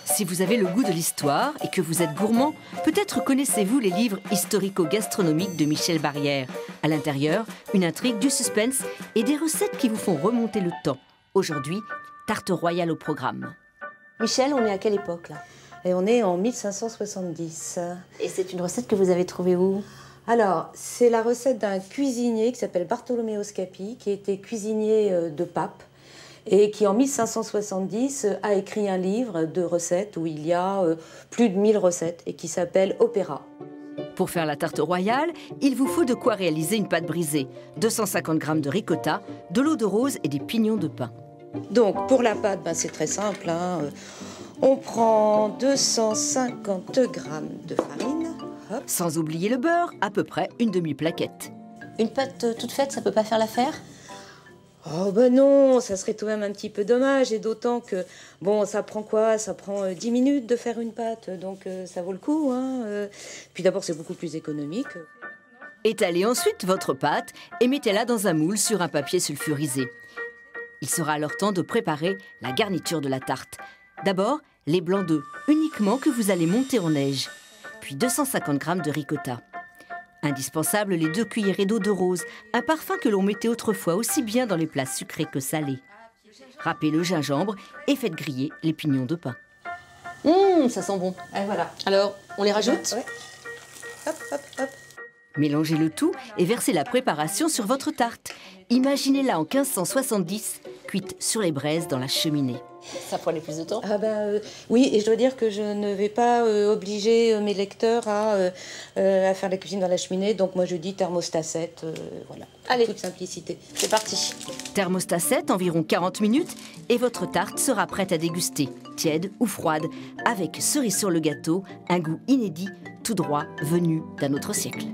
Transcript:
Si vous avez le goût de l'histoire et que vous êtes gourmand, peut-être connaissez-vous les livres historico-gastronomiques de Michel Barrière. À l'intérieur, une intrigue, du suspense et des recettes qui vous font remonter le temps. Aujourd'hui, tarte royale au programme. Michel, on est à quelle époque là? Et on est en 1570. Et c'est une recette que vous avez trouvée où? Alors, c'est la recette d'un cuisinier qui s'appelle Bartolomeo Scapi, qui était cuisinier de pape et qui, en 1570, a écrit un livre de recettes où il y a plus de 1000 recettes et qui s'appelle Opéra. Pour faire la tarte royale, il vous faut de quoi réaliser une pâte brisée, 250 g de ricotta, de l'eau de rose et des pignons de pain. Donc, pour la pâte, c'est très simple, hein. On prend 250 g de farine. Hop. Sans oublier le beurre, à peu près une demi-plaquette. Une pâte toute faite, ça peut pas faire l'affaire? Oh ben non, ça serait tout de même un petit peu dommage, et d'autant que, bon, ça prend quoi? Ça prend 10 minutes de faire une pâte, donc ça vaut le coup, hein. Puis d'abord, c'est beaucoup plus économique. Étalez ensuite votre pâte et mettez-la dans un moule sur un papier sulfurisé. Il sera alors temps de préparer la garniture de la tarte. D'abord, les blancs d'œufs, uniquement que vous allez monter en neige. Puis 250 g de ricotta. Indispensable, les 2 cuillerées d'eau de rose, un parfum que l'on mettait autrefois aussi bien dans les plats sucrés que salés. Râpez le gingembre et faites griller les pignons de pain. Ça sent bon. Et voilà. Alors, on les rajoute? Ouais. Hop, hop, hop. Mélangez le tout et versez la préparation sur votre tarte. Imaginez-la en 1570, cuite sur les braises dans la cheminée. Ça prend plus de temps? Ah oui, et je dois dire que je ne vais pas obliger mes lecteurs à faire la cuisine dans la cheminée, donc moi je dis thermostat 7, voilà. Allez, toute simplicité. C'est parti. Thermostat 7, environ 40 minutes, et votre tarte sera prête à déguster, tiède ou froide, avec cerise sur le gâteau, un goût inédit, tout droit venu d'un autre siècle.